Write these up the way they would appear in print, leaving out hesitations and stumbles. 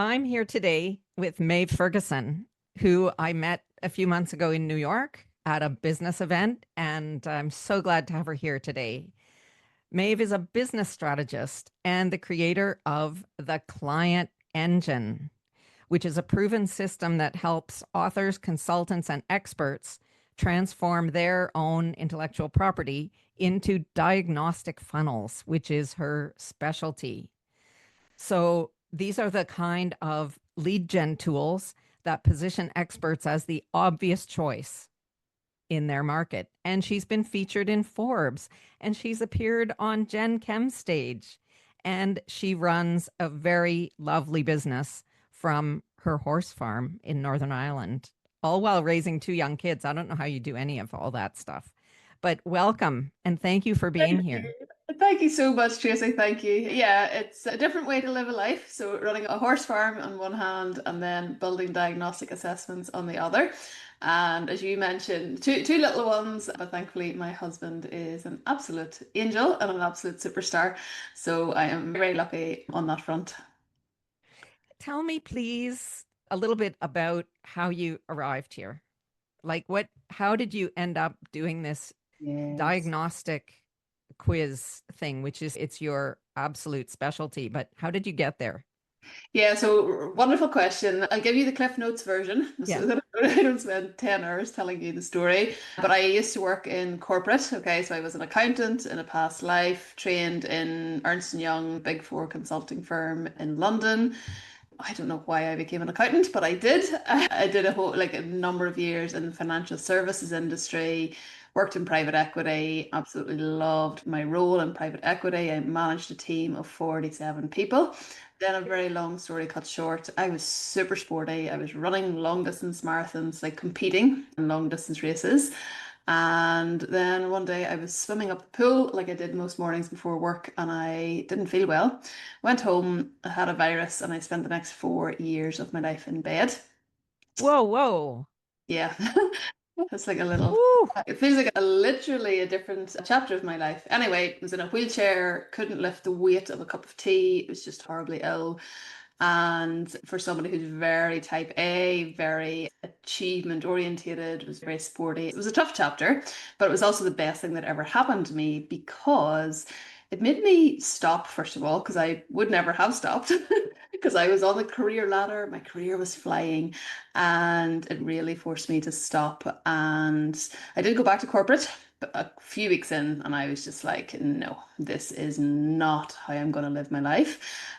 I'm here today with Maeve Ferguson, who I met a few months ago in New York at a business event, and I'm so glad to have her here today. Maeve is a business strategist and the creator of the Client Engine, which is a proven system that helps authors, consultants, and experts transform their own intellectual property into diagnostic funnels, which is her specialty. So these are the kind of lead gen tools that position experts as the obvious choice in their market. And she's been featured in Forbes and she's appeared on Gen Chem stage. And she runs a very lovely business from her horse farm in Northern Ireland, all while raising two young kids. I don't know how you do any of all that stuff, but welcome and thank you for being Thank here. you. Thank you so much, Tracy. Thank you. Yeah, it's a different way to live a life. So running a horse farm on one hand and then building diagnostic assessments on the other. And as you mentioned, two little ones, but thankfully my husband is an absolute angel and an absolute superstar. So I am very lucky on that front. Tell me, please, a little bit about how you arrived here. Like, how did you end up doing this Yes. diagnostic quiz thing, which is it's your absolute specialty, but how did you get there? Yeah, so wonderful question. I'll give you the Cliff Notes version Yeah. so that I don't spend 10 hours telling you the story. But I used to work in corporate. Okay, so I was an accountant in a past life, trained in Ernst& Young, Big Four consulting firm in London. I don't know why I became an accountant, but I did. I did a number of years in the financial services industry, worked in private equity, absolutely loved my role in private equity. I managed a team of 47 people. Then a very long story cut short, I was super sporty. I was running long distance marathons, like competing in long distance races. And then one day I was swimming up the pool like I did most mornings before work, and I didn't feel well. Went home, I had a virus, and I spent the next 4 years of my life in bed. Whoa, whoa. Yeah, it's like a little, Woo. it feels like literally a different chapter of my life. Anyway, I was in a wheelchair, couldn't lift the weight of a cup of tea, was just horribly ill. And for somebody who's very type A, very achievement orientated, was very sporty, it was a tough chapter, but it was also the best thing that ever happened to me because it made me stop, first of all, because I would never have stopped because I was on the career ladder, my career was flying, and it really forced me to stop. And I did go back to corporate a few weeks in, and I was just like, no, this is not how I'm going to live my life.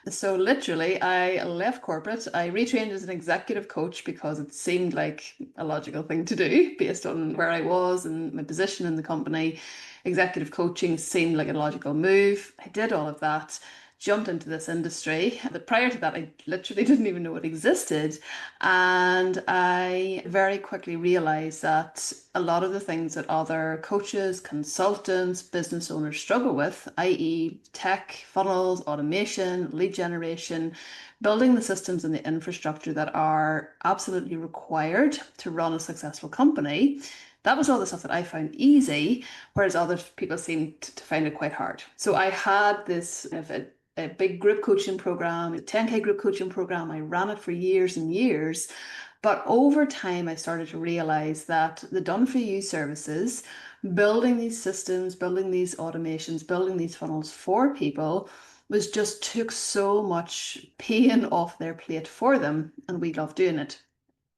So literally, I left corporate. I retrained as an executive coach because it seemed like a logical thing to do based on where I was and my position in the company. Executive coaching seemed like a logical move. I did all of that, jumped into this industry. But prior to that, I literally didn't even know it existed. And I very quickly realized that a lot of the things that other coaches, consultants, business owners struggle with, i.e., tech, funnels, automation, lead generation, building the systems and the infrastructure that are absolutely required to run a successful company. That was all the stuff that I found easy, whereas other people seemed to find it quite hard. So I had this kind of a big group coaching program, a 10K group coaching program. I ran it for years and years. But over time, I started to realize that the done for you services, building these systems, building these automations, building these funnels for people was just took so much pain off their plate for them. And we love doing it.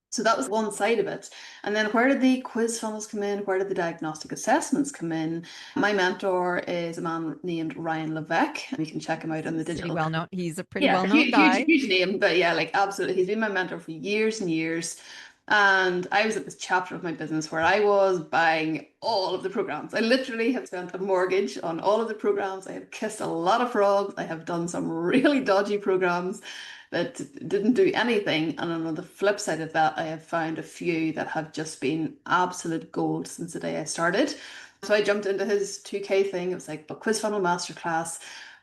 So that was one side of it. And then where did the quiz funnels come in? Where did the diagnostic assessments come in? My mentor is a man named Ryan Levesque. You can check him out on the Pretty digital. well known. He's a pretty Yeah, well known huge, guy. huge name, but yeah, like absolutely. He's been my mentor for years and years. And I was at this chapter of my business where I was buying all of the programs. I literally have spent a mortgage on all of the programs. I have kissed a lot of frogs. I have done some really dodgy programs that didn't do anything. And on the flip side of that, I have found a few that have just been absolute gold since the day I started. So I jumped into his 2K thing. It was like a quiz funnel masterclass,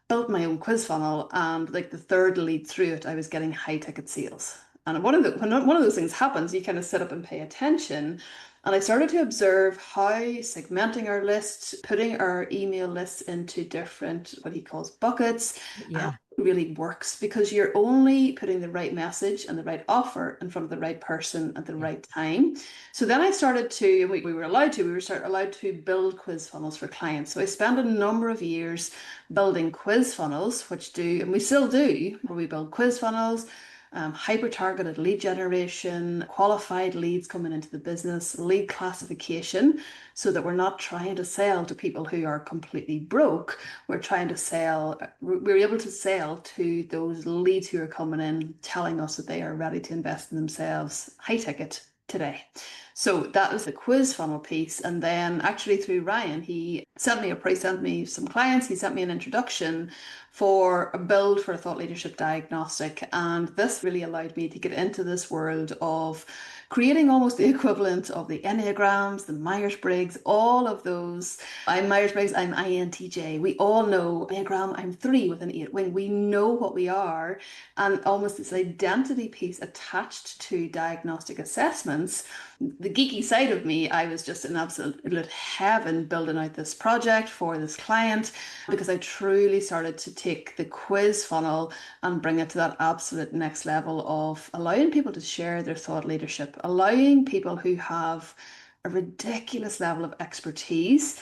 built my own quiz funnel, and like the third lead through it, I was getting high ticket sales. And when one of those things happens, you kind of sit up and pay attention. And I started to observe how segmenting our lists, putting our email lists into different, what he calls buckets, Yeah. really works because you're only putting the right message and the right offer in front of the right person at the Yeah. right time. So then I started to, and we were allowed to, allowed to build quiz funnels for clients. So I spent a number of years building quiz funnels, which do, and we still do, where we build quiz funnels, hyper-targeted lead generation, qualified leads coming into the business, lead classification, so that we're not trying to sell to people who are completely broke. We're trying to sell, we're able to sell to those leads who are coming in, telling us that they are ready to invest in themselves, high ticket today. So that was the quiz funnel piece. And then actually through Ryan, he sent me some clients, he sent me an introduction for a build for a thought leadership diagnostic. And this really allowed me to get into this world of creating almost the equivalent of the Enneagrams, the Myers-Briggs, all of those. I'm Myers-Briggs, I'm INTJ. We all know Enneagram, I'm 3 with an 8 wing. We know what we are, and almost this identity piece attached to diagnostic assessments. The geeky side of me, I was just in absolute heaven building out this project for this client because I truly started to take the quiz funnel and bring it to that absolute next level of allowing people to share their thought leadership, allowing people who have a ridiculous level of expertise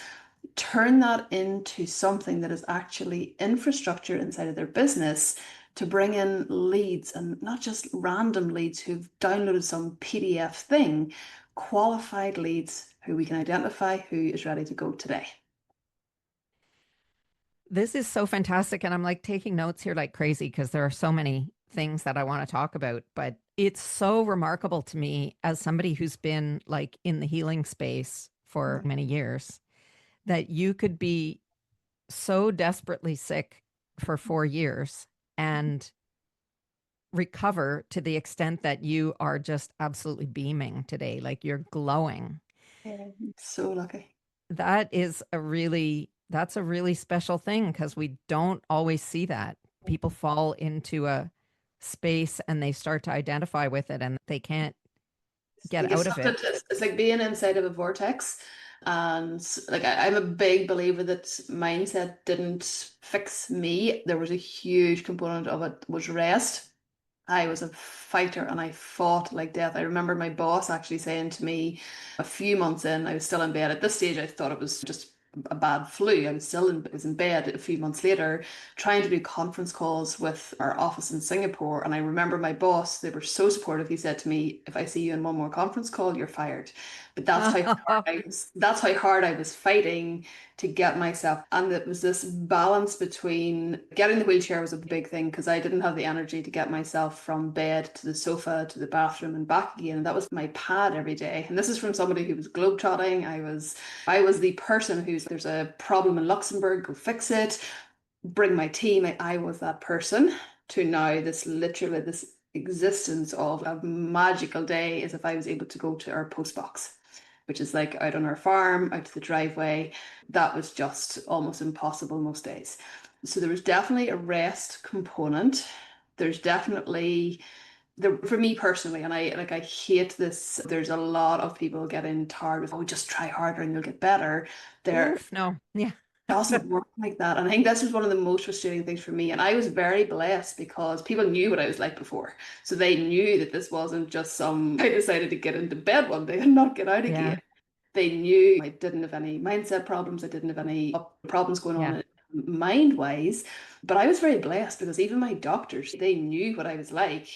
turn that into something that is actually infrastructure inside of their business to bring in leads, and not just random leads who've downloaded some PDF thing, qualified leads who we can identify who is ready to go today. This is so fantastic. And I'm like taking notes here like crazy because there are so many things that I want to talk about. But it's so remarkable to me as somebody who's been like in the healing space for many years that you could be so desperately sick for 4 years and recover to the extent that you are just absolutely beaming today. Like you're glowing. Yeah, so lucky. That's a really special thing because we don't always see that. People fall into a space and they start to identify with it and they can't get Like out of it. it's like being inside of a vortex. And like I'm a big believer that mindset didn't fix me. There was a huge component of it was rest. I was a fighter and I fought like death. I remember my boss actually saying to me a few months in, I was still in bed. At this stage, I thought it was just a bad flu. Was in bed a few months later, trying to do conference calls with our office in Singapore. And I remember my boss, they were so supportive. He said to me, if I see you in one more conference call, you're fired. But that's how hard I was fighting to get myself. And it was this balance between getting the wheelchair was a big thing because I didn't have the energy to get myself from bed to the sofa to the bathroom and back again. And that was my pad every day. And this is from somebody who was globetrotting. I was the person who's there's a problem in Luxembourg, go fix it, bring my team. I was that person to now this literally this existence of a magical day as if I was able to go to our post box, which is like out on our farm, out to the driveway. That was just almost impossible most days. So there was definitely a rest component. There's definitely there for me personally, and I hate this. There's a lot of people getting tired with, oh, just try harder and you'll get better. There Oof, no. Yeah. doesn't work like that. And I think this is one of the most frustrating things for me. And I was very blessed because people knew what I was like before. So they knew that this wasn't just some, I decided to get into bed one day and not get out again. Yeah. They knew I didn't have any mindset problems. I didn't have any problems going Yeah. on mind wise. But I was very blessed because even my doctors, they knew what I was like.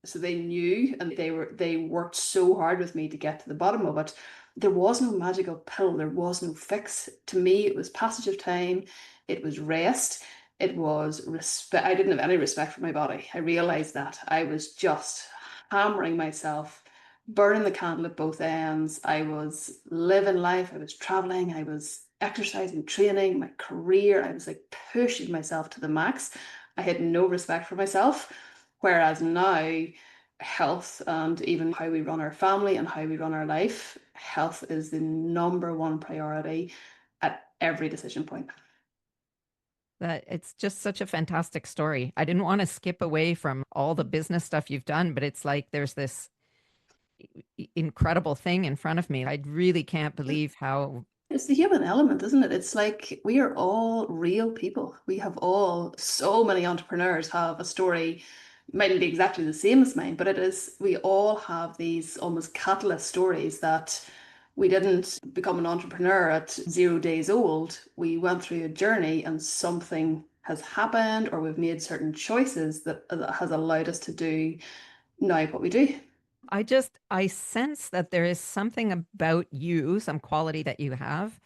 So they knew and they worked so hard with me to get to the bottom of it. There was no magical pill, there was no fix. To me, it was passage of time, it was rest, it was respect. I didn't have any respect for my body. I realized that. I was just hammering myself, burning the candle at both ends. I was living life, I was traveling, I was exercising, training, my career. I was like pushing myself to the max. I had no respect for myself. Whereas now, health and even how we run our family and how we run our life, health is the number one priority at every decision point. That it's just such a fantastic story. I didn't want to skip away from all the business stuff you've done, but it's like there's this incredible thing in front of me. I really can't believe how. It's the human element, isn't it? It's like we are all real people. We have all, so many entrepreneurs have a story, mightn't be exactly the same as mine, but it is, we all have these almost catalyst stories that we didn't become an entrepreneur at 0 days old. We went through a journey and something has happened, or we've made certain choices that has allowed us to do now what we do. I sense that there is something about you, some quality that you have.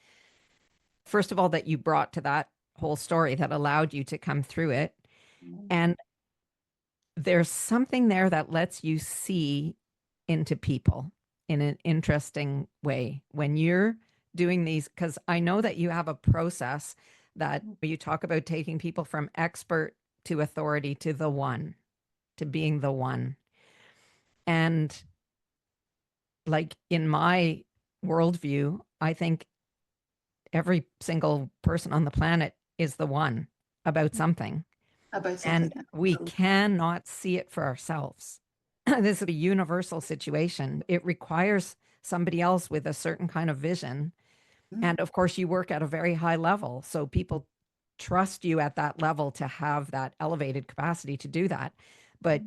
First of all, that you brought to that whole story that allowed you to come through it. And there's something there that lets you see into people in an interesting way when you're doing these. Because I know that you have a process that you talk about taking people from expert to authority to the one, to being the one. And like in my worldview, I think every single person on the planet is the one about something. About something. And we cannot see it for ourselves. This is a universal situation. It requires somebody else with a certain kind of vision. And of course, you work at a very high level. So people trust you at that level to have that elevated capacity to do that. But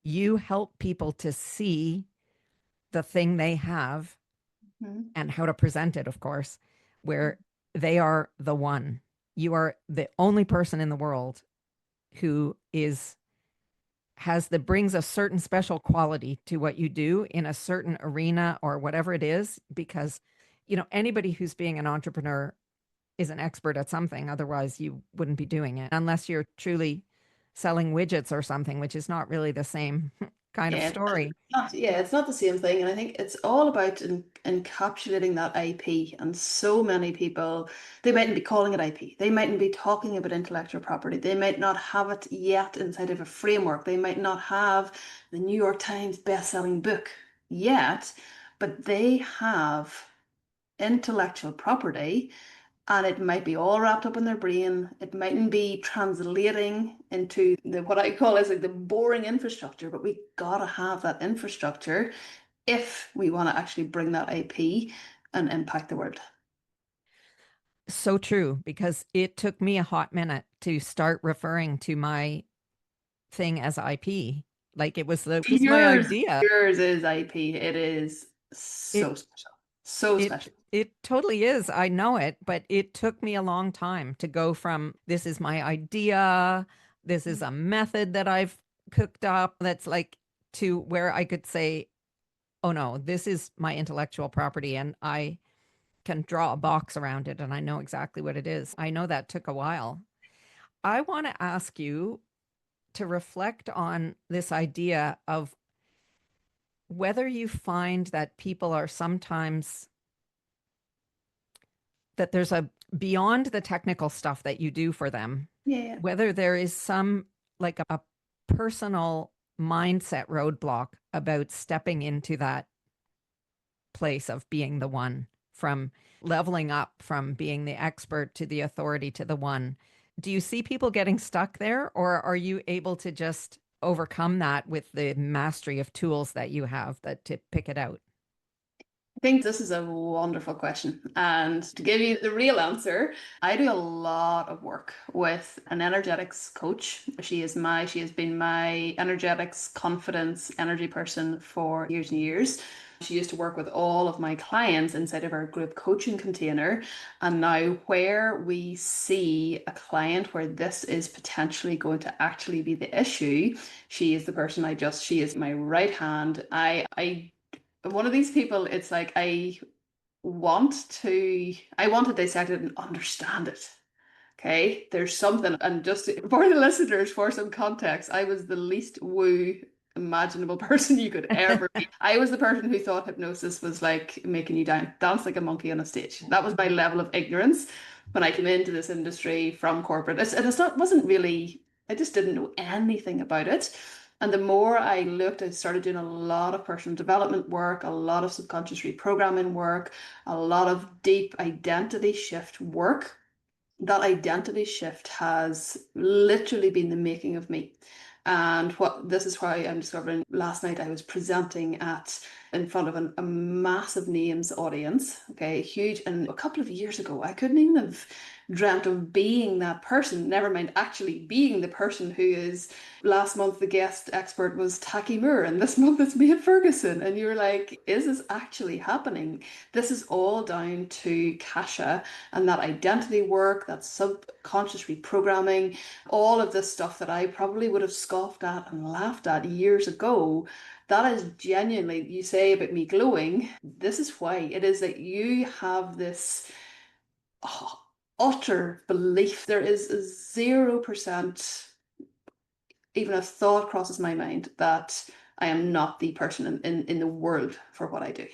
you help people to see the thing they have and how to present it, of course, where they are the one. You are the only person in the world who is has that brings a certain special quality to what you do in a certain arena or whatever it is, because anybody who's being an entrepreneur is an expert at something. Otherwise you wouldn't be doing it unless you're truly selling widgets or something, which is not really the same kind of Yeah, story. it's not the same thing. And I think it's all about encapsulating that IP. And so many people, they mightn't be calling it IP. They mightn't be talking about intellectual property. They might not have it yet inside of a framework. They might not have the New York Times best-selling book yet, but they have intellectual property, and it might be all wrapped up in their brain. It mightn't be translating into the what I call is like the boring infrastructure, but we gotta have that infrastructure if we want to actually bring that IP and impact the world. So true, because it took me a hot minute to start referring to my thing as IP. Like it was my Yours, idea. yours is IP. It is It so special. So it special. it totally is. I know it, but it took me a long time to go from this is my idea, this is a method that I've cooked up that's like to where I could say, oh no, this is my intellectual property and I can draw a box around it and I know exactly what it is. I know that took a while. I want to ask you to reflect on this idea of whether you find that people are sometimes that there's a beyond the technical stuff that you do for them, Yeah. whether there is some like a personal mindset roadblock about stepping into that place of being the one, from leveling up from being the expert to the authority to the one. Do you see people getting stuck there, or are you able to just overcome that with the mastery of tools that you have that to pick it out? I think this is a wonderful question. And to give you the real answer, I do a lot of work with an energetics coach. She has been my energetics, confidence, energy person for years and years. She used to work with all of my clients inside of our group coaching container. And now, where we see a client where this is potentially going to actually be the issue, she is the person she is my right hand. I one of these people, it's like I want to dissect it and understand it. Okay, there's something, and just for the listeners, for some context, I was the least woo imaginable person you could ever be. I was the person who thought hypnosis was like making you dance like a monkey on a stage. That was my level of ignorance when I came into this industry from corporate. It's not wasn't really. I just didn't know anything about it. And the more I looked, I started doing a lot of personal development work, a lot of subconscious reprogramming work, a lot of deep identity shift work. That identity shift has literally been the making of me. And what this is why I'm discovering last night I was presenting at in front of a massive names audience, okay, huge. And a couple of years ago, I couldn't even have dreamt of being that person, never mind actually being the person who is. Last month, the guest expert was Taki Moore, and this month it's Maeve Ferguson. And you're like, is this actually happening? This is all down to Kasha and that identity work, that subconscious reprogramming, all of this stuff that I probably would have scoffed at and laughed at years ago. That is genuinely, you say about me glowing, this is why. It is that you have this oh, utter belief. There is 0% even a thought crosses my mind that I am not the person in the world for what I do.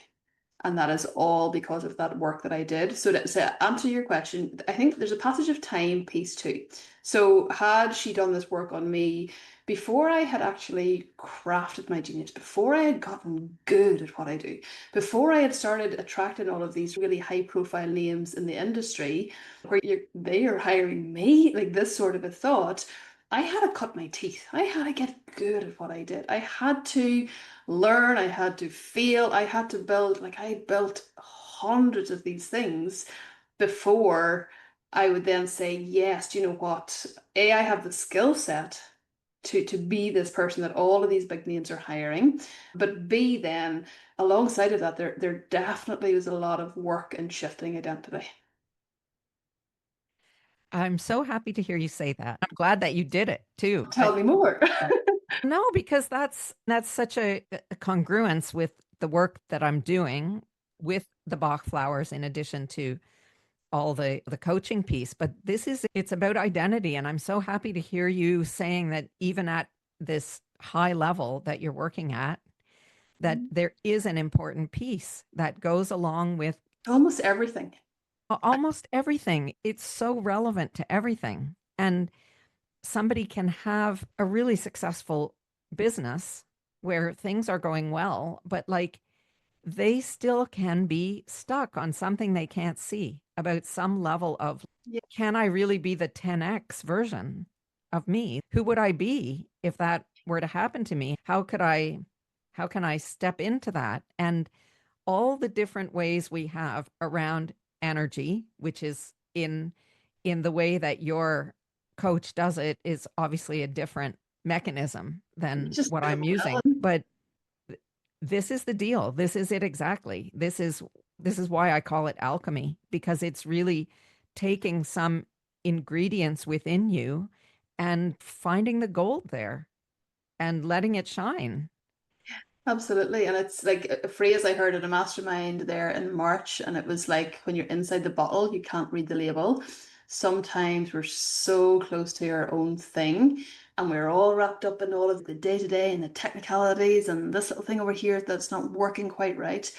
And that is all because of that work that I did. So to answer your question, I think there's a passage of time piece too. So had she done this work on me before I had actually crafted my genius, before I had gotten good at what I do, before I had started attracting all of these really high profile names in the industry where they are hiring me, like this sort of a thought, I had to cut my teeth. I had to get good at what I did. I had to learn, I had to feel, I had to build, like I built hundreds of these things before I would then say, yes, do you know what? A, I have the skill set to be this person that all of these big names are hiring. But B, then alongside of that, there definitely was a lot of work in shifting identity. I'm so happy to hear you say that. I'm glad that you did it too. Tell me more. No, because that's such a congruence with the work that I'm doing with the Bach flowers in addition to all the coaching piece. But it's about identity, and I'm so happy to hear you saying that even at this high level that you're working at, that there is an important piece that goes along with Almost everything. almost everything. It's so relevant to everything. And somebody can have a really successful business where things are going well, but like they still can be stuck on something they can't see about some level of, Yeah, can I really be the 10x version of me? Who would I be if that were to happen to me? How can I step into that? And all the different ways we have around energy, which is in the way that your coach does it is obviously a different mechanism it's than just what I'm using. But this is the deal. This is it exactly. This is why I call it alchemy, because it's really taking some ingredients within you and finding the gold there and letting it shine. absolutely. And it's like a phrase I heard at a mastermind there in March, and it was like when you're inside the bottle, you can't read the label. Sometimes we're so close to our own thing, and we're all wrapped up in all of the day-to-day and the technicalities and this little thing over here that's not working quite right.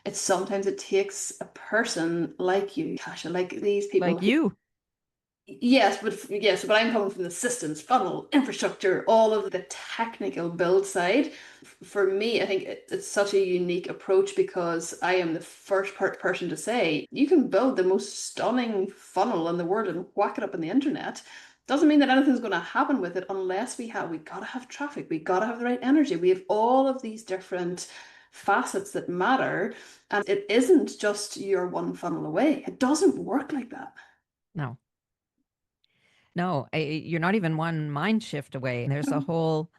It's sometimes it takes a person like you, Kasha, like these people Like who you. yes, but I'm coming from the systems, funnel, infrastructure, all of the technical build side. For me, I think it's such a unique approach because I am the first person to say you can build the most stunning funnel in the world and whack it up on the internet. Doesn't mean that anything's going to happen with it unless we gotta have traffic, we gotta have the right energy. We have all of these different facets that matter, and it isn't just your one funnel away. It doesn't work like that. No, no, you're not even one mind shift away. There's a whole,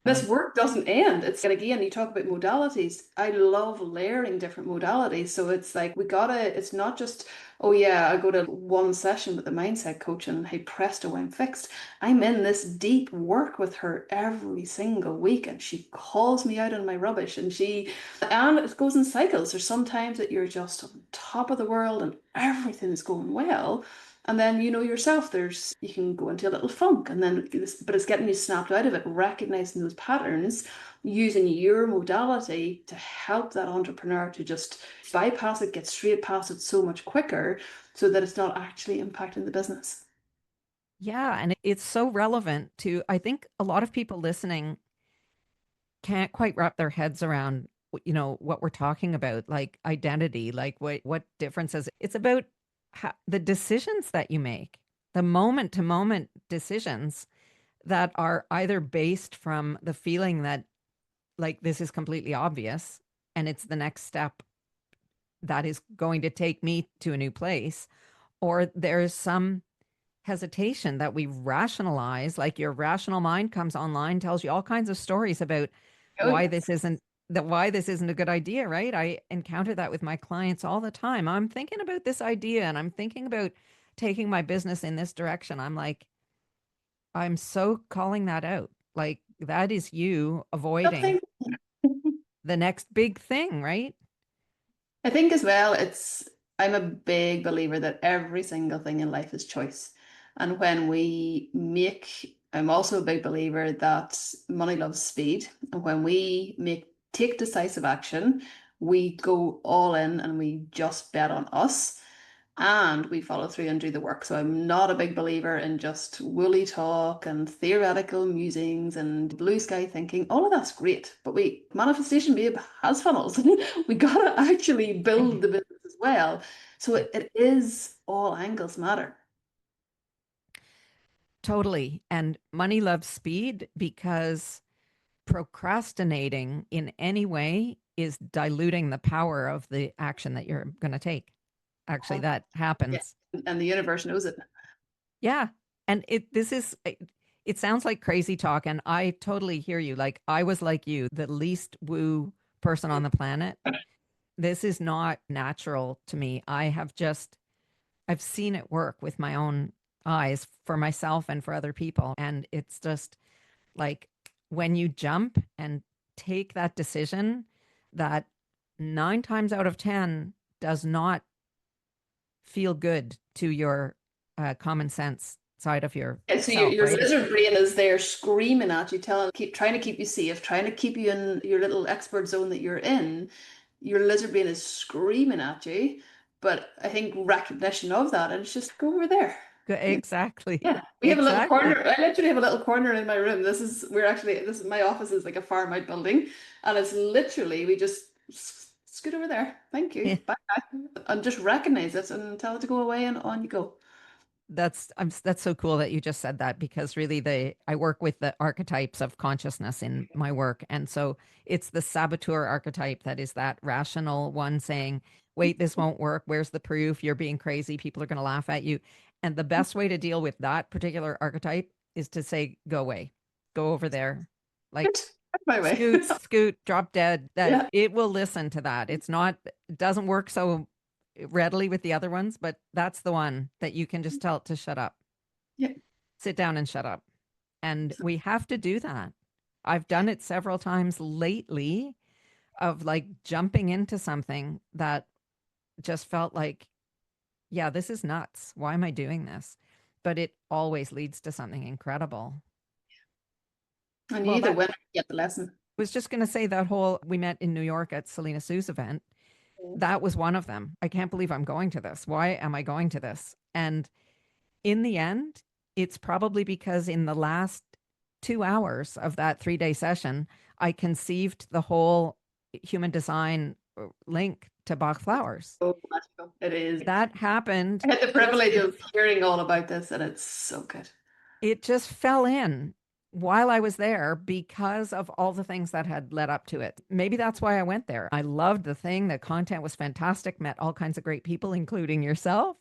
This um, work doesn't end. It's and again, you talk about modalities. I love layering different modalities. So it's like it's not just, oh yeah, I go to one session with the mindset coach and hey presto, I'm fixed. I'm in this deep work with her every single week and she calls me out on my rubbish and it goes in cycles. There's sometimes that you're just on top of the world and everything is going well. And then you know yourself, you can go into a little funk, and then but it's getting you snapped out of it, recognizing those patterns, using your modality to help that entrepreneur to just bypass it, get straight past it so much quicker, so that it's not actually impacting the business. yeah, and it's so relevant to, I think a lot of people listening can't quite wrap their heads around, what we're talking about, like identity, like what differences. It's about the decisions that you make, the moment to moment decisions that are either based from the feeling that like this is completely obvious and it's the next step that is going to take me to a new place, or there's some hesitation that we rationalize, like your rational mind comes online, tells you all kinds of stories about Oh why yes. this isn't why this isn't a good idea, right? I encounter that with my clients all the time. I'm thinking about this idea and I'm thinking about taking my business in this direction. I'm like, I'm so calling that out. Like that is you avoiding Something. the next big thing, right? I think as well, I'm a big believer that every single thing in life is choice. And when I'm also a big believer that money loves speed. And when we take decisive action, we go all in and we just bet on us and we follow through and do the work. So I'm not a big believer in just woolly talk and theoretical musings and blue sky thinking. All of that's great, but Manifestation Babe has funnels. We gotta actually build the business as well. So it is all angles matter. Totally. And money loves speed because procrastinating in any way is diluting the power of the action that you're going to take. Actually, that Yeah. happens. And the universe knows it. Yeah. And it sounds like crazy talk. And I totally hear you. Like, I was like you, the least woo person on the planet. This is not natural to me. I've seen it work with my own eyes for myself and for other people. And it's just like when you jump and take that decision that 9 times out of 10 does not feel good to your common sense side of And so yourself, your right? lizard brain is there screaming at you, trying to keep you safe, trying to keep you in your little expert zone that you're in. Your lizard brain is screaming at you. But I think recognition of that, and it's just go over there. Exactly. Yeah, we have a little Exactly. corner. I literally have a little corner in my room. This is my office is like a farm out building, and it's literally we just scoot over there. Thank you. Bye. And just recognize it and tell it to go away, and on you go. That's so cool that you just said that, because really I work with the archetypes of consciousness in my work, and so it's the saboteur archetype that is that rational one saying, wait, this won't work, where's the proof, you're being crazy, people are going to laugh at you. And the best way to deal with that particular archetype is to say, go away, go over there, like Good. My way. scoot, drop dead. That Yeah. it will listen to that. It doesn't work so readily with the other ones, but that's the one that you can just tell it to shut up, Yeah. sit down and shut up. And we have to do that. I've done it several times lately of like jumping into something that just felt like, yeah, this is nuts. Why am I doing this? But it always leads to something incredible. And you Well, either that win or you get the lesson. was just going to say that whole, we met in New York at Selena Sue's event. That was one of them. I can't believe I'm going to this. Why am I going to this? And in the end, it's probably because in the last 2 hours of that 3 day session, I conceived the whole human design link to Bach flowers. So magical. It is. That happened. I had the Just privilege it, of hearing all about this, and it's so good. it just fell in while I was there because of all the things that had led up to it. Maybe that's why I went there. I loved the thing. The content was fantastic, met all kinds of great people, including yourself.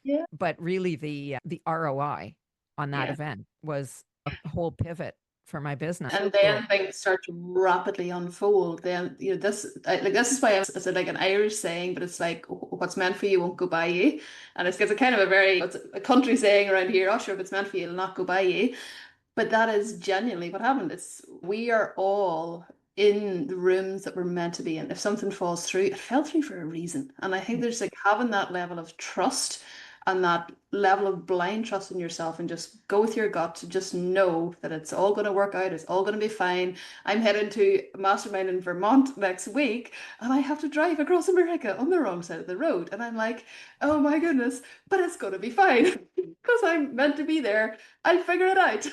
Yeah. But really the ROI on that Yeah. event was a whole pivot for my business. So And cool. then things start to rapidly unfold. Then this is why I said like an Irish saying, but it's like what's meant for you won't go by you, and it's a kind of it's a country saying around here. Oh, sure, if it's meant for you, it'll not go by you. But that is genuinely what happened. We are all in the rooms that we're meant to be in. If something falls through, it fell through for a reason. And I think there's like having that level of trust and that level of blind trust in yourself and just go with your gut to just know that it's all going to work out. It's all going to be fine. I'm heading to a mastermind in Vermont next week and I have to drive across America on the wrong side of the road. And I'm like, oh my goodness, but it's going to be fine because I'm meant to be there. I'll figure it out.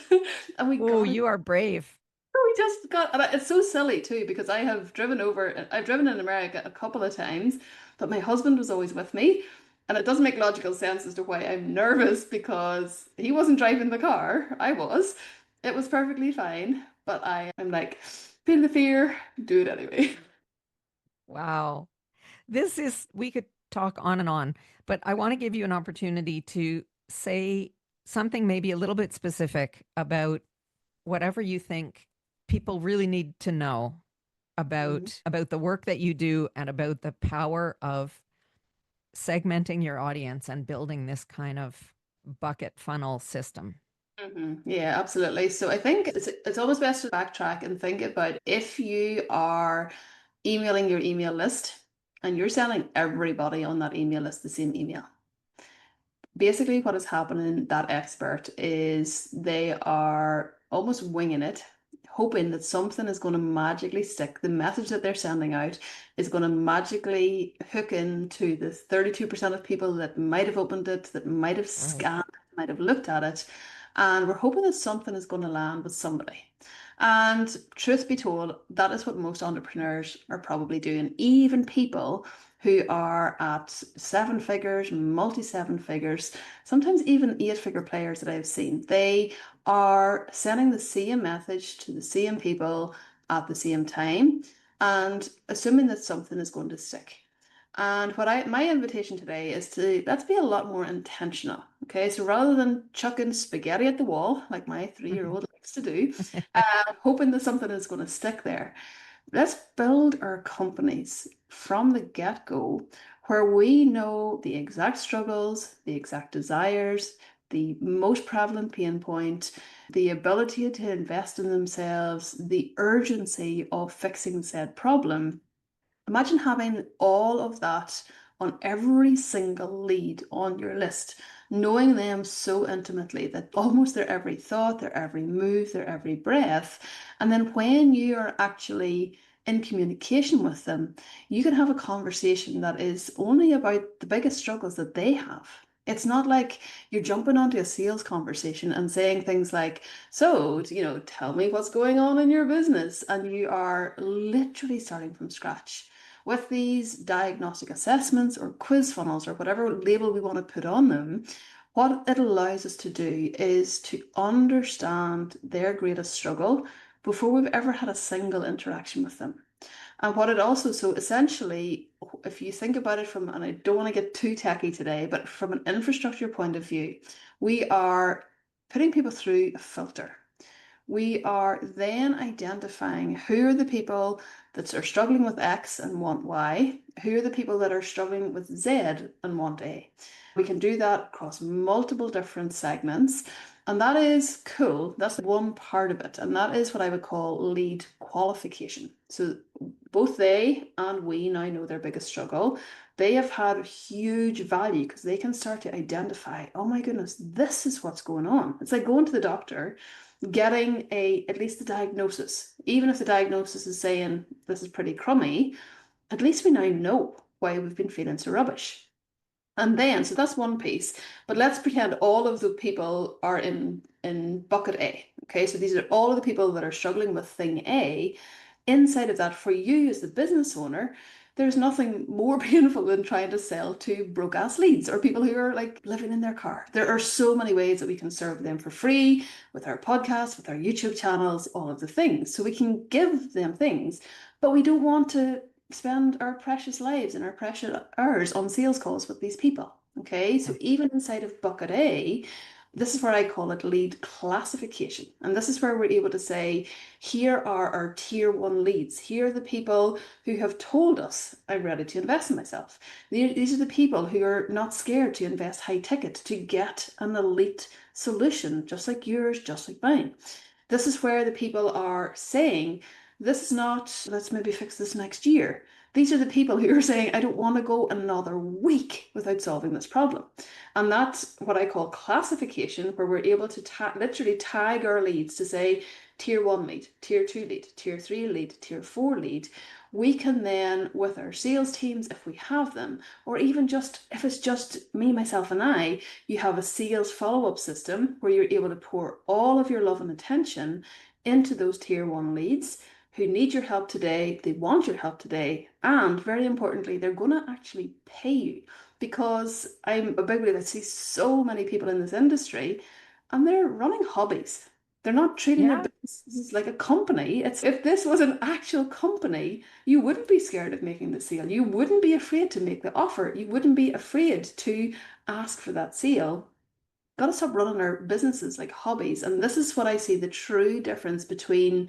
And we Oh, got it. you are brave. We just got, and it's so silly too, because I've driven in America a couple of times, but my husband was always with me. And it doesn't make logical sense as to why I'm nervous because he wasn't driving the car, I was. It was perfectly fine, but I'm like, feel the fear, do it anyway. Wow. We could talk on and on, but I want to give you an opportunity to say something maybe a little bit specific about whatever you think people really need to know Mhm. about the work that you do and about the power of segmenting your audience and building this kind of bucket funnel system. Yeah, absolutely. So I think it's always best to backtrack and think about if you are emailing your email list and you're sending everybody on that email list the same email. Basically, what is happening, that expert, is they are almost winging it, hoping that something is going to magically stick. The message that they're sending out is going to magically hook into the 32% of people that might have opened it, that might have Right. scanned, might have looked at it. And we're hoping that something is going to land with somebody. And truth be told, that is what most entrepreneurs are probably doing. Even people who are at seven figures, multi seven figures, sometimes even eight-figure players that I've seen. They are sending the same message to the same people at the same time and assuming that something is going to stick. And my invitation today is to let's be a lot more intentional. Okay, so rather than chucking spaghetti at the wall like my 3-year-old likes to do, hoping that something is going to stick there, let's build our companies from the get-go where we know the exact struggles, the exact desires, the most prevalent pain point, the ability to invest in themselves, the urgency of fixing said problem. Imagine having all of that on every single lead on your list, knowing them so intimately that almost their every thought, their every move, their every breath. And then when you are actually in communication with them, you can have a conversation that is only about the biggest struggles that they have. It's not like you're jumping onto a sales conversation and saying things like, so, tell me what's going on in your business. And you are literally starting from scratch with these diagnostic assessments or quiz funnels or whatever label we want to put on them. What it allows us to do is to understand their greatest struggle before we've ever had a single interaction with them. And what it also, so essentially, if you think about it from, and I don't want to get too techy today, but from an infrastructure point of view, we are putting people through a filter. We are then identifying who are the people that are struggling with X and want Y, who are the people that are struggling with Z and want A. We can do that across multiple different segments, and that is cool. That's one part of it, and that is what I would call lead qualification. So both they and we now know their biggest struggle. They have had huge value because they can start to identify, oh my goodness, this is what's going on. It's like going to the doctor, getting at least the diagnosis. Even if the diagnosis is saying this is pretty crummy, at least we now know why we've been feeling so rubbish. And then, so that's one piece. But let's pretend all of the people are in bucket A. Okay, so these are all of the people that are struggling with thing A. Inside of that, for you as the business owner, there's nothing more painful than trying to sell to broke ass leads or people who are like living in their car. There are so many ways that we can serve them for free with our podcast, with our YouTube channels, all of the things. So we can give them things, but we don't want to spend our precious lives and our precious hours on sales calls with these people. Okay, so even inside of bucket A, this is where I call it lead classification. And this is where we're able to say, here are our tier one leads. Here are the people who have told us, I'm ready to invest in myself. These are the people who are not scared to invest high ticket to get an elite solution, just like yours, just like mine. This is where the people are saying, this is not, let's maybe fix this next year. These are the people who are saying, I don't want to go another week without solving this problem. And that's what I call classification, where we're able to literally tag our leads to say tier one lead, tier two lead, tier three lead, tier four lead. We can then, with our sales teams, if we have them, or even just if it's just me, myself, and I, you have a sales follow-up system where you're able to pour all of your love and attention into those tier one leads who need your help today, they want your help today, and very importantly, they're going to actually pay you. Because I'm a big believer, I see so many people in this industry and they're running hobbies. They're not treating their Yeah. businesses like a company. It's if this was an actual company, you wouldn't be scared of making the sale. You wouldn't be afraid to make the offer. You wouldn't be afraid to ask for that sale. Got to stop running our businesses like hobbies. And this is what I see the true difference between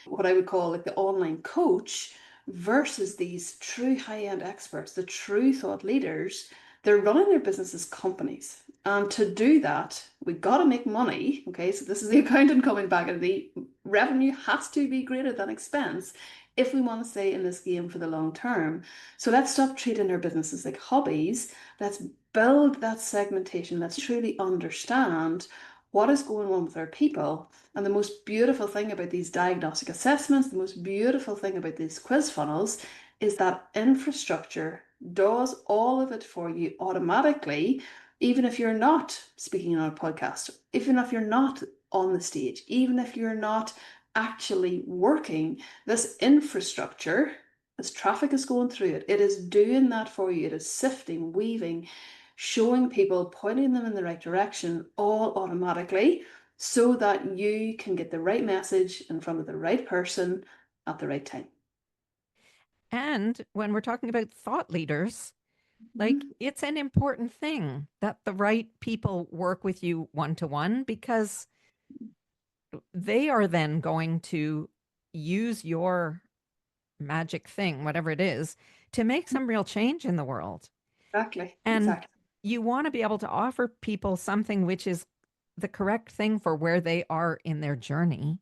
what I would call like the online coach versus these true high-end experts, the true thought leaders. They're running their business as companies. And to do that, we've got to make money. Okay, so this is the accountant coming back, and the revenue has to be greater than expense if we want to stay in this game for the long term. So let's stop treating our businesses like hobbies. Let's build that segmentation. Let's truly understand what is going on with our people. And the most beautiful thing about these diagnostic assessments, the most beautiful thing about these quiz funnels is that infrastructure does all of it for you automatically, even if you're not speaking on a podcast, even if you're not on the stage, even if you're not actually working, this infrastructure, as traffic is going through it, it is doing that for you. It is sifting, weaving, showing people, pointing them in the right direction, all automatically, so that you can get the right message in front of the right person at the right time. And when we're talking about thought leaders, like Mhm. it's an important thing that the right people work with you one to one because they are then going to use your magic thing, whatever it is, to make some real change in the world. Exactly, And exactly. you want to be able to offer people something which is the correct thing for where they are in their journey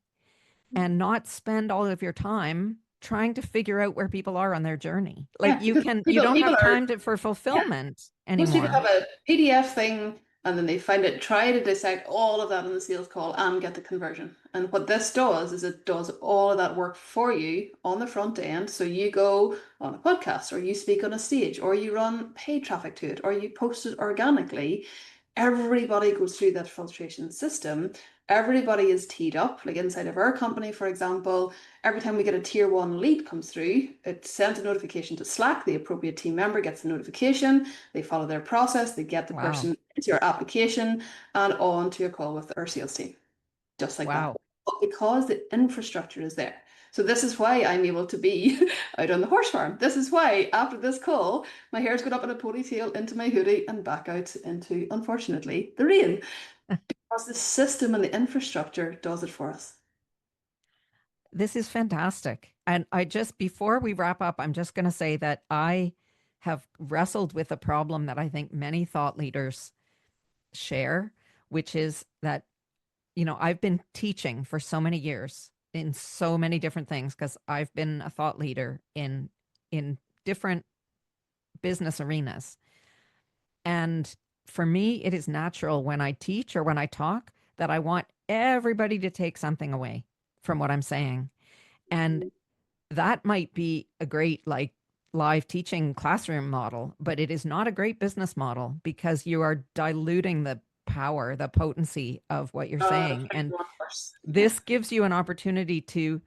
and not spend all of your time trying to figure out where people are on their journey. Like Yeah, because you people don't people have are time for yeah. fulfillment Most people anymore. have a PDF thing and then they find it, try to dissect all of that in the sales call and get the conversion. And what this does is it does all of that work for you on the front end. So you go on a podcast or you speak on a stage or you run paid traffic to it or you post it organically. Everybody goes through that filtration system. Everybody is teed up. Like inside of our company, for example, every time we get a tier one lead comes through, it sends a notification to Slack. The appropriate team member gets a notification. They follow their process. They get the Wow. person into your application and on to a call with our sales team, just like that. Wow. But because the infrastructure is there. So this is why I'm able to be out on the horse farm. This is why after this call, my hair's got up in a ponytail into my hoodie and back out into, unfortunately, the rain. Because the system and the infrastructure does it for us. This is fantastic. And I just, before we wrap up, I'm just going to say that I have wrestled with a problem that I think many thought leaders share, which is that, I've been teaching for so many years in so many different things because I've been a thought leader in different business arenas. And for me, it is natural when I teach or when I talk that I want everybody to take something away from what I'm saying. And that might be a great like live teaching classroom model, but it is not a great business model because you are diluting the power, the potency of what you're saying. Like And one horse. Yeah. this gives you an opportunity to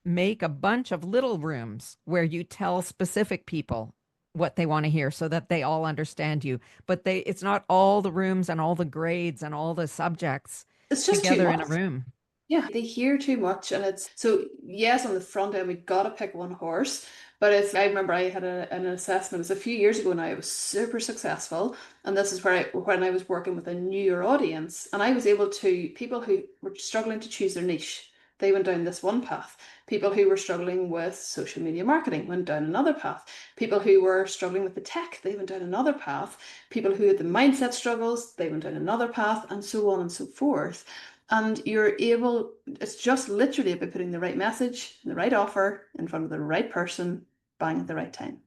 make a bunch of little rooms where you tell specific people what they want to hear so that they all understand you. But it's not all the rooms and all the grades and all the subjects It's just too together in a much. room. Yeah, they hear too much, and it's so yes, on the front end we gotta pick one horse, but it's I remember I had an assessment, it was a few years ago now, it was super successful, and this is where when I was working with a newer audience, and I was able to people who were struggling to choose their niche, they went down this one path. People who were struggling with social media marketing went down another path. People who were struggling with the tech, they went down another path. People who had the mindset struggles, they went down another path, and so on and so forth. And you're able, it's just literally about putting the right message, the right offer in front of the right person, bang at the right time.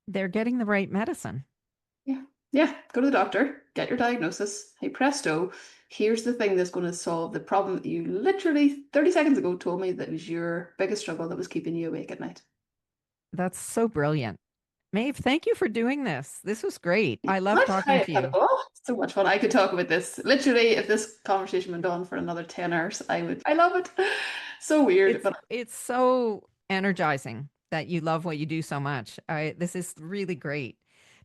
They're getting the right medicine. Yeah. Yeah. Go to the doctor, get your diagnosis. Hey, presto, here's the thing that's going to solve the problem that you literally 30 seconds ago told me that was your biggest struggle that was keeping you awake at night. That's so brilliant. Maeve, thank you for doing this. This was great. I love What? talking I to had you. so much fun. I could talk about this. Literally, if this conversation went on for another 10 hours, I would. I love it. So weird, It's but it's so energizing that you love what you do so much. This is really great.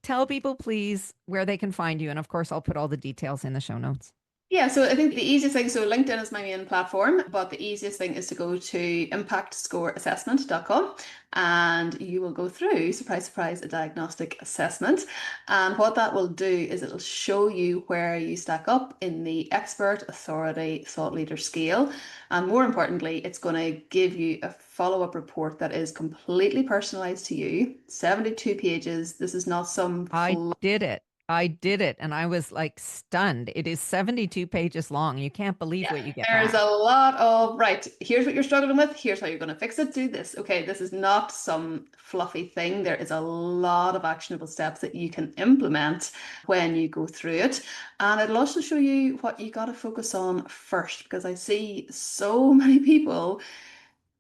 Tell people please where they can find you, and of course I'll put all the details in the show notes. Yeah, so I think the easiest thing, so LinkedIn is my main platform, but the easiest thing is to go to impactscoreassessment.com and you will go through, surprise, surprise, a diagnostic assessment. And what that will do is it'll show you where you stack up in the expert, authority, thought leader scale. And more importantly, it's going to give you a follow-up report that is completely personalized to you, 72 pages. This is not some I fluff. did it. I did it. And I was like stunned. It is 72 pages long. You can't believe Yeah, what you get there's a back. lot of, right, here's what you're struggling with. Here's how you're going to fix it. Do this. Okay, this is not some fluffy thing. There is a lot of actionable steps that you can implement when you go through it. And it'll also show you what you got to focus on first, because I see so many people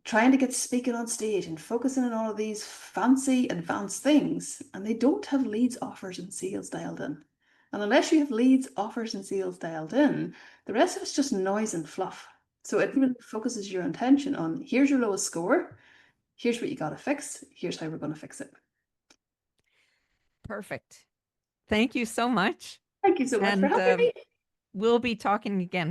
trying to get speaking on stage and focusing on all of these fancy advanced things, and they don't have leads, offers, and sales dialed in. And unless you have leads, offers, and sales dialed in, the rest of it's just noise and fluff. So it really focuses your attention on here's your lowest score, here's what you got to fix, here's how we're going to fix it. Perfect. Thank you so much. Thank you so much for And having me. we'll be talking again